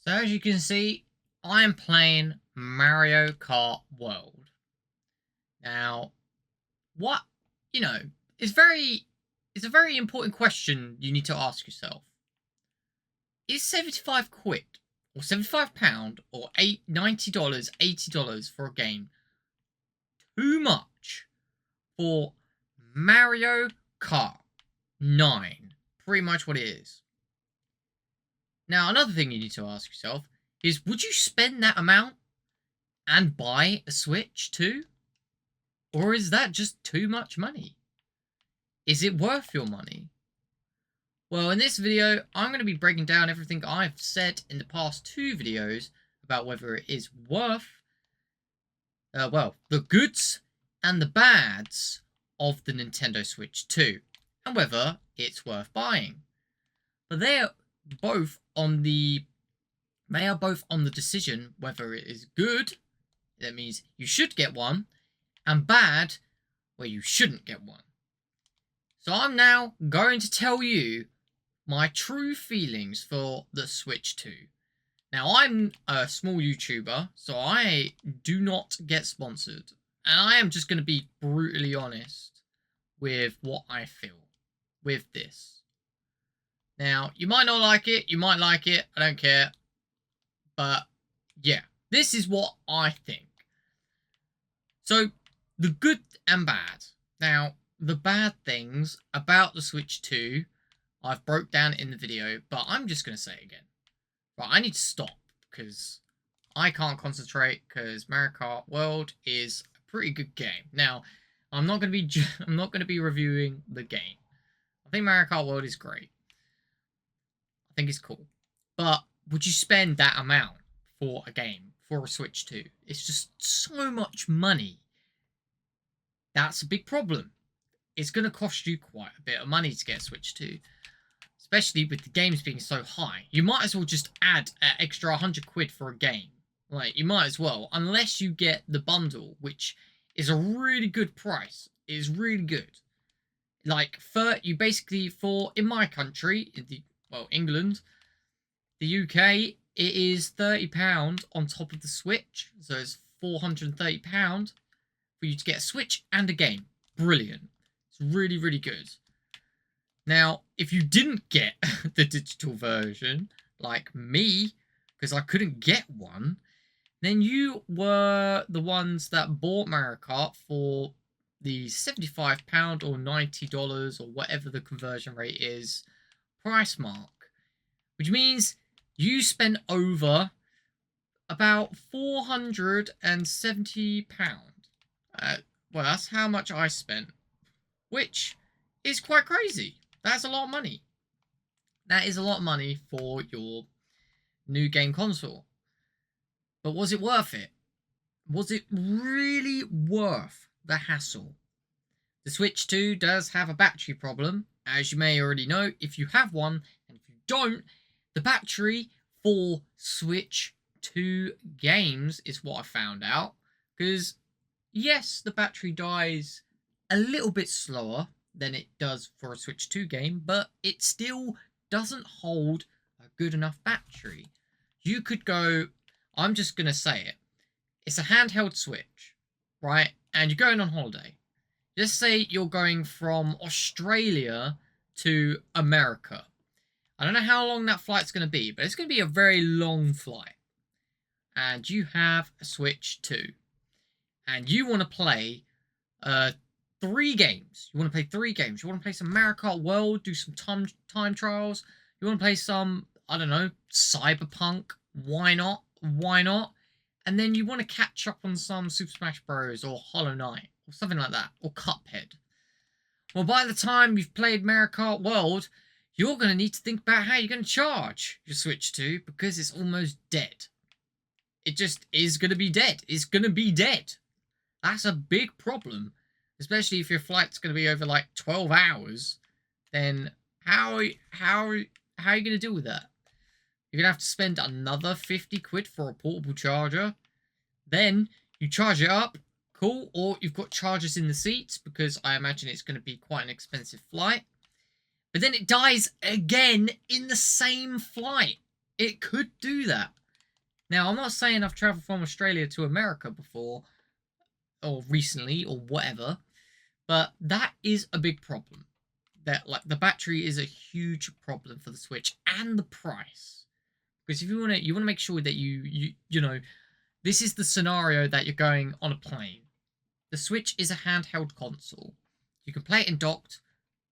So as you can see, I am playing Mario Kart World. Now, what, you know, is very it's a very important question you need to ask yourself. Is 75 quid or £75 or $90, $80 for a game too much for Mario Kart 9? Pretty much what it is. Now, another thing you need to ask yourself is, would you spend that amount and buy a Switch too? Or is that just too much money? Is it worth your money? Well, in this video, I'm going to be breaking down everything I've said in the past two videos about whether it is worth, the goods and the bads of the Nintendo Switch 2, and whether it's worth buying. But they are both on the decision whether it is good, that means you should get one, and bad, where you shouldn't get one. So I'm now going to tell you my true feelings for the Switch 2. Now, I'm a small YouTuber, so I do not get sponsored. And I am just going to be brutally honest with what I feel with this. Now, you might not like it, you might like it, I don't care. But, yeah, this is what I think. So, the good and bad. Now, the bad things about the Switch 2, I've broke down in the video, but I'm just going to say it again. But I need to stop, because I can't concentrate, because Mario Kart World is a pretty good game. Now, I'm not going to be reviewing the game. I think Mario Kart World is great. I think it's cool. But would you spend that amount for a game, for a Switch 2? It's just so much money. That's a big problem. It's going to cost you quite a bit of money to get a Switch 2. Especially with the games being so high. You might as well just add an extra 100 quid for a game. Like, you might as well. Unless you get the bundle, which is a really good price. It is really good. Like, you basically, in my country, England, the UK, it is £30 on top of the Switch. So it's £430 for you to get a Switch and a game. Brilliant. It's really, really good. Now, if you didn't get the digital version, like me, because I couldn't get one, then you were the ones that bought Mario Kart for the £75 or $90 or whatever the conversion rate is price mark. Which means you spent over about £470. Well, that's how much I spent, which is quite crazy. That's a lot of money. That is a lot of money for your new game console. But was it worth it? Was it really worth the hassle? The Switch 2 does have a battery problem, as you may already know if you have one, and if you don't, the battery for Switch 2 games is what I found out. Because, yes, the battery dies a little bit slower than it does for a Switch 2 game, but it still doesn't hold a good enough battery. You could go, I'm just going to say it, it's a handheld Switch, right? And you're going on holiday. Just say you're going from Australia to America. I don't know how long that flight's going to be, but it's going to be a very long flight. And you have a Switch 2. And you want to play 3 games. You want to play 3 games. You want to play some Mario Kart World, do some time trials. You want to play some, I don't know, Cyberpunk. Why not? Why not? And then you want to catch up on some Super Smash Bros. Or Hollow Knight. Or something like that. Or Cuphead. Well, by the time you've played Mario Kart World, you're going to need to think about how you're going to charge your Switch 2, because it's almost dead. It just is going to be dead. It's going to be dead. That's a big problem. Especially if your flight's going to be over like 12 hours, then how are you going to deal with that? You're going to have to spend another 50 quid for a portable charger. Then you charge it up, cool, or you've got chargers in the seats, because I imagine it's going to be quite an expensive flight. But then it dies again in the same flight. It could do that. Now, I'm not saying I've travelled from Australia to America before, or recently, or whatever, but that is a big problem. That, like, the battery is a huge problem for the Switch, and the price. Because if you want to make sure that you know, this is the scenario that you're going on a plane. The Switch is a handheld console. You can play it in docked.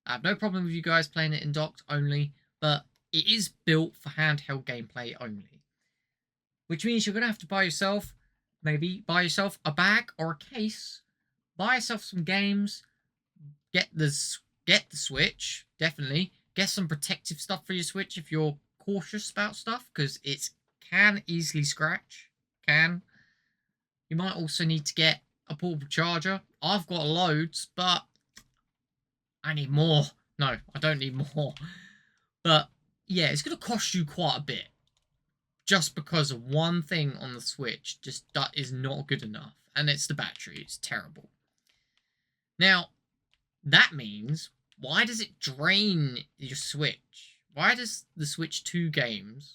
I have no problem with you guys playing it in docked only, but it is built for handheld gameplay only. Which means you're going to have to buy yourself a bag or a case, buy yourself some games, get the Switch, definitely. Get some protective stuff for your Switch if you're cautious about stuff, because it can easily scratch. You might also need to get a portable charger. I've got loads, but I need more. No, I don't need more. But yeah, it's going to cost you quite a bit. Just because of one thing on the Switch that is not good enough. And it's the battery. It's terrible. Now, that means, why does it drain your Switch? Why does the Switch 2 games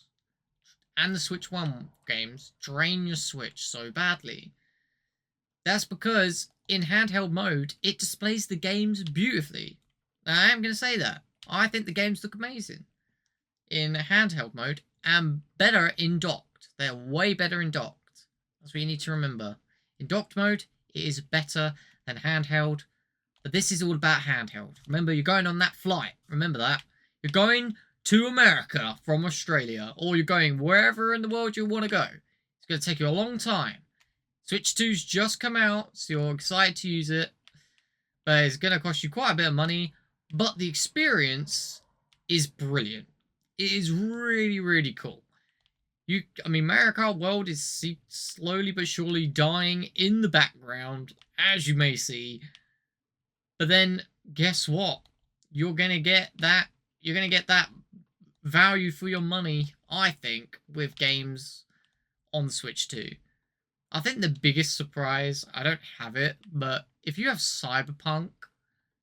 and the Switch 1 games drain your Switch so badly? That's because in handheld mode, it displays the games beautifully. I am going to say that. I think the games look amazing in handheld mode and better in docked. They're way better in docked. That's what you need to remember. In docked mode, it is better than handheld. But this is all about handheld. Remember, you're going on that flight. Remember that. You're going to America from Australia, or you're going wherever in the world you want to go. It's going to take you a long time. Switch 2's just come out, so you're excited to use it. But it's going to cost you quite a bit of money. But the experience is brilliant. It is really, really cool. Mario Kart World is slowly but surely dying in the background, as you may see. But then, guess what? You're gonna get that value for your money, I think, with games on the Switch 2. I think the biggest surprise, I don't have it, but if you have Cyberpunk,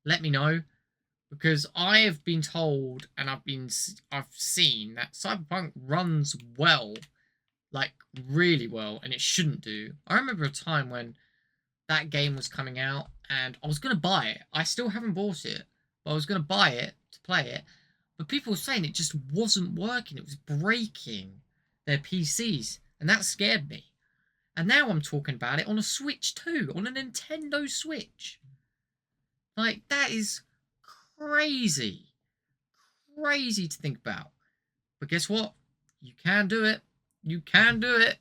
let me know. Because I have been told, and I've seen that Cyberpunk runs well, like really well, and it shouldn't do. I remember a time when that game was coming out, and I was going to buy it. I still haven't bought it, but I was going to buy it to play it. But people were saying it just wasn't working. It was breaking their PCs, and that scared me. And now I'm talking about it on a Switch 2, on a Nintendo Switch. Like, that is crazy. Crazy to think about. But guess what? You can do it. You can do it.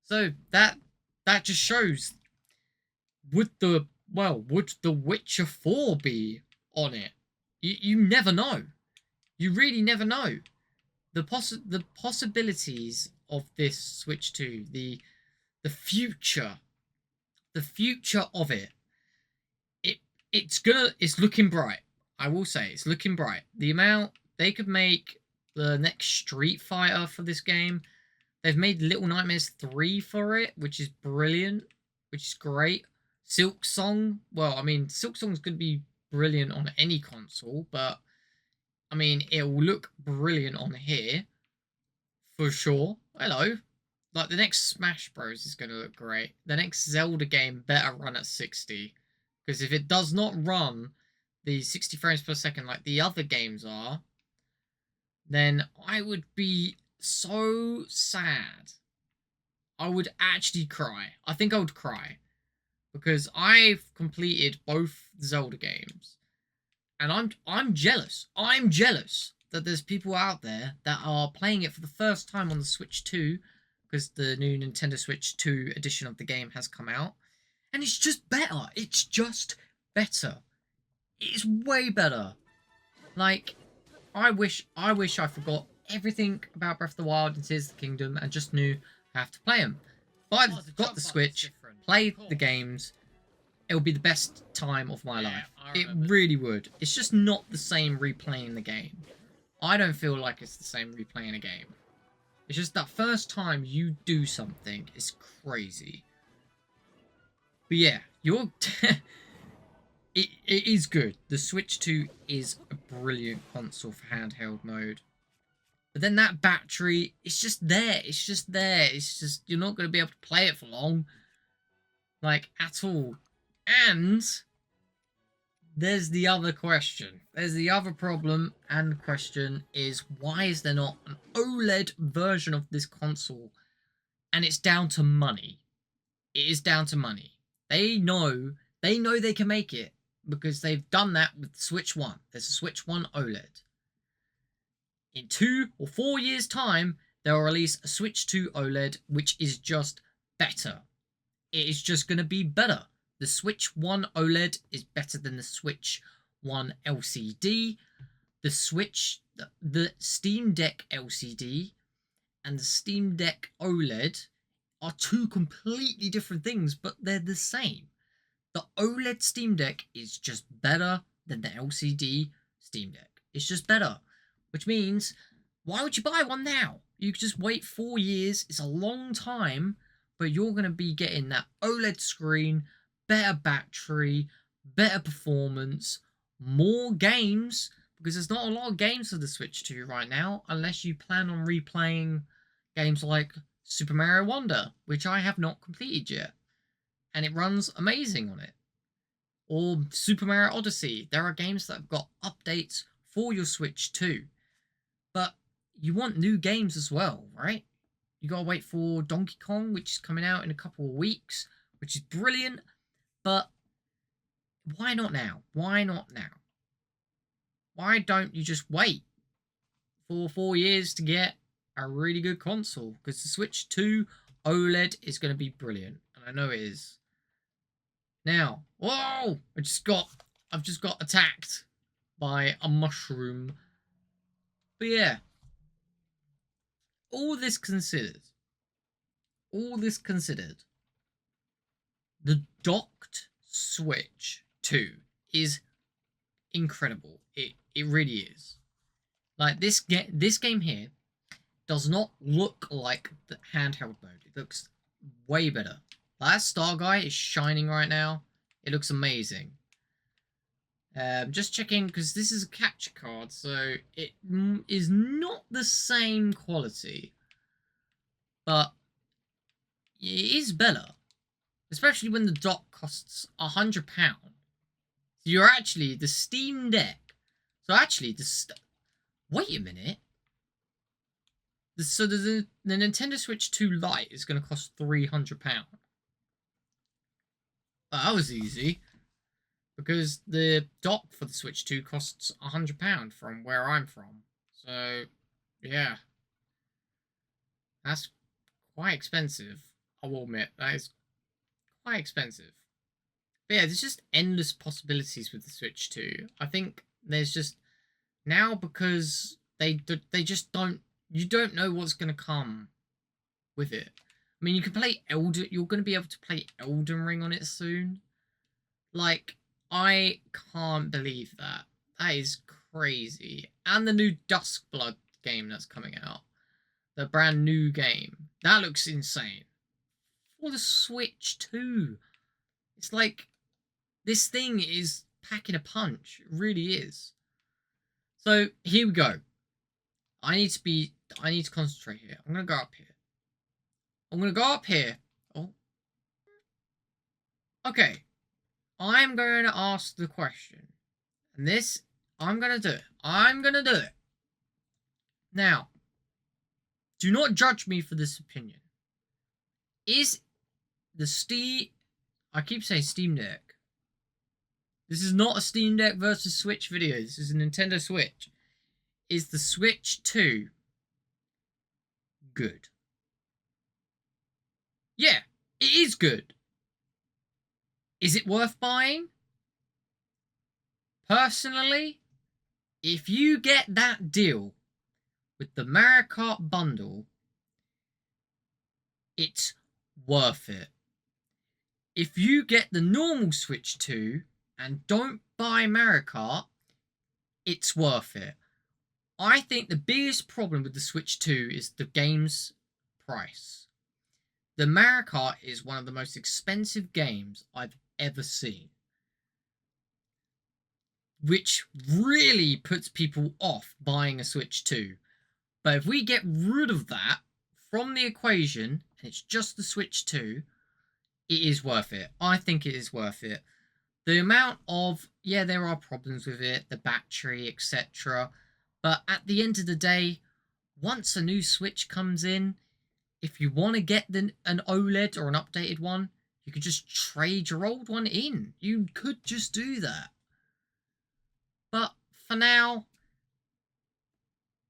So that just shows, would the Witcher 4 be on it? You never know. You really never know. The possibilities of this Switch 2, the future of it. It's looking bright. I will say it's looking bright. The amount they could make the next Street Fighter for this game. They've made Little Nightmares 3 for it, which is brilliant, which is great. Silk Song, Silk Song's going to be brilliant on any console, but it will look brilliant on here for sure. Hello. Like, the next Smash Bros is going to look great. The next Zelda game better run at 60. Because if it does not run the 60 frames per second like the other games are, then I would be so sad. I would actually cry. I think I would cry. Because I've completed both Zelda games. And I'm jealous. I'm jealous that there's people out there that are playing it for the first time on the Switch 2. Because the new Nintendo Switch 2 edition of the game has come out. And it's just better. It's just better. It's way better. Like, I wish I forgot everything about Breath of the Wild and Tears of the Kingdom and just knew I have to play them. But I've got the Switch, played the games. It would be the best time of my life. It really would. It's just not the same replaying the game. I don't feel like it's the same replaying a game. It's just that first time you do something is crazy. But yeah, it is good. The Switch 2 is a brilliant console for handheld mode. But then that battery, it's just there. It's just there. It's just, you're not going to be able to play it for long. Like, at all. And there's the other question. There's the other problem and question is, why is there not an OLED version of this console? And it's down to money. It is down to money. They know they can make it because they've done that with Switch 1. There's a Switch 1 OLED. In 2 or 4 years' time, they'll release a Switch 2 OLED, which is just better. It is just going to be better. The Switch 1 OLED is better than the Switch 1 LCD. The Steam Deck LCD and the Steam Deck OLED are two completely different things, but they're the same. The OLED Steam Deck is just better than the LCD Steam Deck. It's just better. Which means, why would you buy one now? You could just wait 4 years. It's a long time, but you're going to be getting that OLED screen, better battery, better performance, more games, because there's not a lot of games for the Switch 2 right now, unless you plan on replaying games like Super Mario Wonder, which I have not completed yet, and it runs amazing on it. Or Super Mario Odyssey. There are games that have got updates for your Switch 2. But you want new games as well, right? You gotta wait for Donkey Kong, which is coming out in a couple of weeks, which is brilliant. But why not now? Why not now? Why don't you just wait for 4 years to get a really good console? Because the Switch 2 OLED is going to be brilliant, and I know it is. Now, whoa! I've just got attacked by a mushroom. But yeah, all this considered, the docked Switch 2 is incredible. It really is. Like, this game here does not look like the handheld mode. It looks way better. That Star Guy is shining right now. It looks amazing. Just checking, because this is a capture card, so it is not the same quality, but it is better, especially when the dock costs £100. So you're actually the Steam Deck. So actually, wait a minute. So the Nintendo Switch 2 Lite is going to cost £300. Well, that was easy. Because the dock for the Switch 2 costs £100 from where I'm from. So, yeah. That's quite expensive. I will admit, that is quite expensive. But yeah, there's just endless possibilities with the Switch 2. I think there's just... Now, because they just don't... You don't know what's going to come with it. I mean, you can play You're going to be able to play Elden Ring on it soon. Like... I can't believe that. That is crazy. And the new Duskblood game that's coming out. The brand new game. That looks insane. For the Switch 2. It's like, this thing is packing a punch. It really is. So, here we go. I need to concentrate here. I'm going to go up here. Oh. Okay. I'm going to ask the question. And this, I'm going to do it. Now, do not judge me for this opinion. Is the I keep saying Steam Deck. This is not a Steam Deck versus Switch video. This is a Nintendo Switch. Is the Switch 2 good? Yeah, it is good. Is it worth buying? Personally, if you get that deal with the Mario Kart bundle, it's worth it. If you get the normal Switch 2 and don't buy Mario Kart, it's worth it. I think the biggest problem with the Switch 2 is the game's price. The Mario Kart is one of the most expensive games I've ever seen. which really puts people off buying a Switch 2. But if we get rid of that from the equation, and it's just the Switch 2, it is worth it. I think it is worth it. The amount of, yeah, there are problems with it, the battery, etc. But at the end of the day, once a new Switch comes in, if you want to get an OLED or an updated one, you could just trade your old one in. You could just do that. But for now,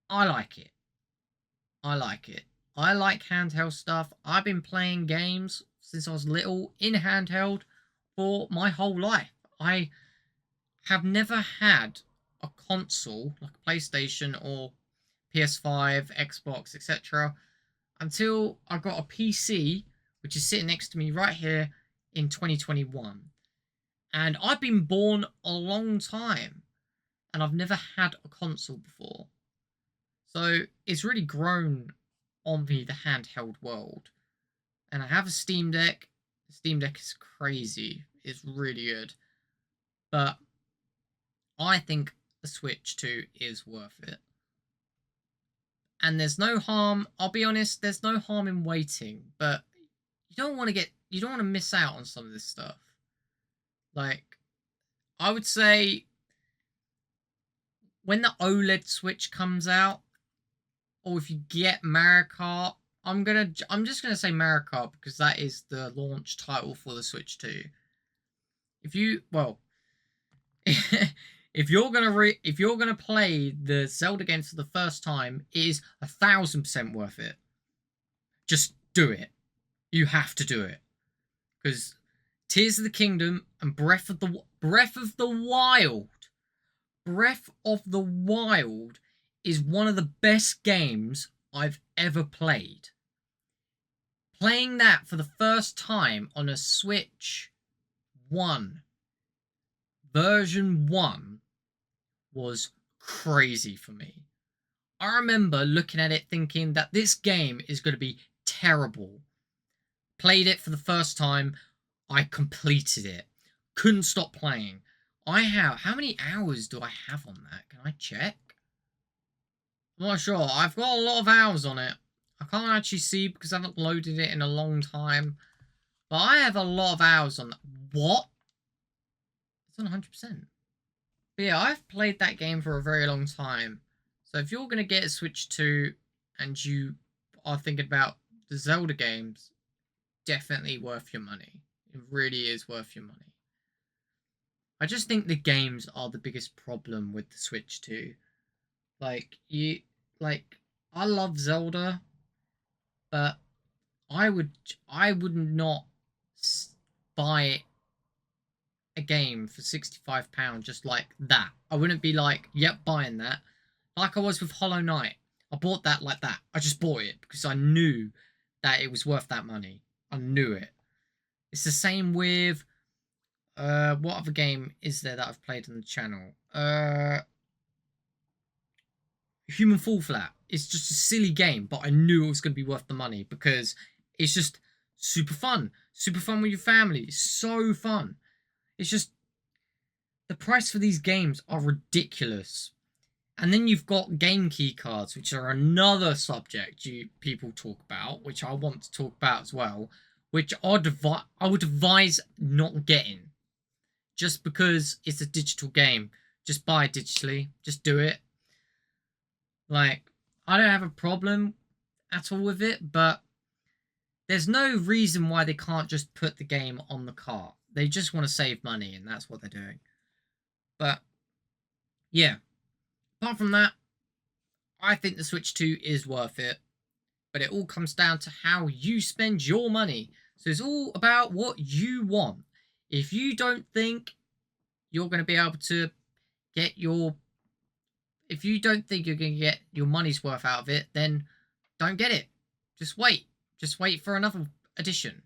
I like it. I like it. I like handheld stuff. I've been playing games since I was little in handheld for my whole life. I have never had a console like a PlayStation or PS5, Xbox, etc. until I got a PC, which is sitting next to me right here in 2021. And I've been born a long time, and I've never had a console before. So it's really grown on me, the handheld world. And I have a Steam Deck. The Steam Deck is crazy. It's really good. But I think the Switch 2 is worth it. And there's no harm, I'll be honest, there's no harm in waiting, but you don't want to miss out on some of this stuff. Like, I would say when the OLED Switch comes out, or if you get Mario Kart, I'm just gonna say Mario Kart because that is the launch title for the Switch 2. If you're gonna play the Zelda games for the first time, it is 1,000% worth it. Just do it. You have to do it, because Tears of the Kingdom and Breath of the Wild is one of the best games I've ever played. Playing that for the first time on a Switch 1, version 1, was crazy for me. I remember looking at it thinking that this game is going to be terrible. Played it for the first time, I completed it. Couldn't stop playing. How many hours do I have on that? Can I check? I'm not sure. I've got a lot of hours on it. I can't actually see because I haven't loaded it in a long time. But I have a lot of hours on that. What? It's on 100%. But yeah, I've played that game for a very long time. So if you're going to get a Switch 2 and you are thinking about the Zelda games, definitely worth your money. It really is worth your money. I just think the games are the biggest problem with the Switch 2. I love Zelda, but I would not buy a game for £65 just like that. I wouldn't be like, yep, buying that. Like I was with Hollow Knight. I bought that like that. I just bought it because I knew that it was worth that money. I knew it. It's the same with what other game is there that I've played on the channel? Human Fall Flat. It's just a silly game, but I knew it was going to be worth the money because it's just super fun. Super fun with your family. It's so fun. It's just the price for these games are ridiculous. And then you've got game key cards, which are another subject people talk about, which I want to talk about as well, which I would advise not getting. Just because it's a digital game. Just buy it digitally. Just do it. Like, I don't have a problem at all with it, but there's no reason why they can't just put the game on the cart. They just want to save money, and that's what they're doing. But, yeah. Apart from that, I think the Switch 2 is worth it. But it all comes down to how you spend your money. So it's all about what you want. If you don't think you're going to be able to get your... If you don't think you're going to get your money's worth out of it, then don't get it. Just wait. Just wait for another edition.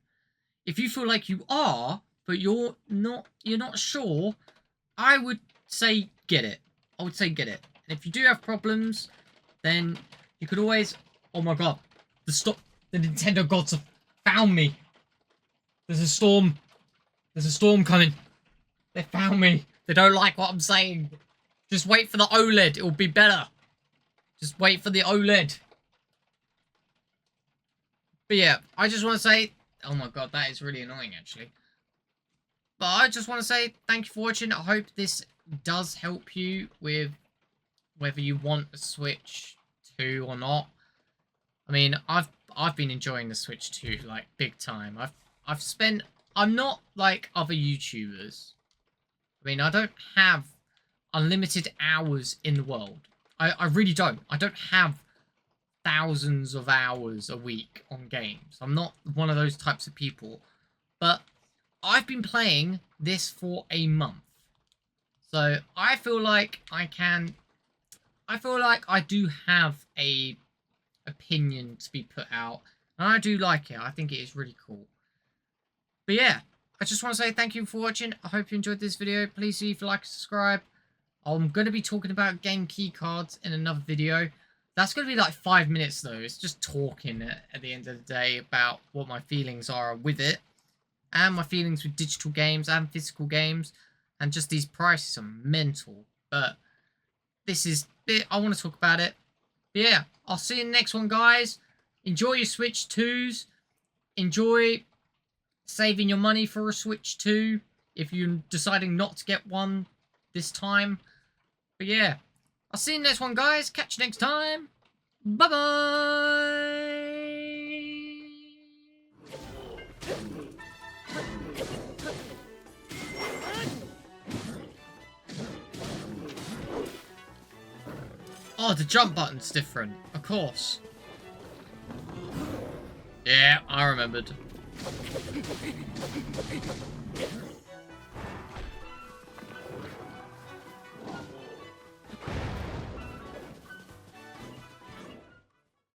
If you feel like you are, but you're not sure, I would say get it. I would say get it. And if you do have problems, then you could always... Oh my god. The Nintendo gods have found me. There's a storm. There's a storm coming. They found me. They don't like what I'm saying. Just wait for the OLED. It will be better. Just wait for the OLED. But yeah, I just want to say... Oh my god, that is really annoying, actually. But I just want to say thank you for watching. I hope this does help you with whether you want a Switch 2 or not. I mean, I've been enjoying the Switch 2 like big time. I'm not like other YouTubers. I mean, I don't have unlimited hours in the world. I really don't. I don't have thousands of hours a week on games. I'm not one of those types of people. But I've been playing this for a month. So I feel like I do have a opinion to be put out. And I do like it. I think it is really cool. But yeah, I just want to say thank you for watching. I hope you enjoyed this video. Please leave a like and subscribe. I'm going to be talking about game key cards in another video. That's going to be like 5 minutes though. It's just talking at the end of the day about what my feelings are with it. And my feelings with digital games and physical games. And just these prices are mental. But this is it. I want to talk about it. But yeah, I'll see you in the next one, guys. Enjoy your Switch 2s. Enjoy saving your money for a Switch 2 if you're deciding not to get one this time. But yeah, I'll see you in the next one, guys. Catch you next time. Bye-bye. Oh, the jump button's different. Of course. Yeah, I remembered.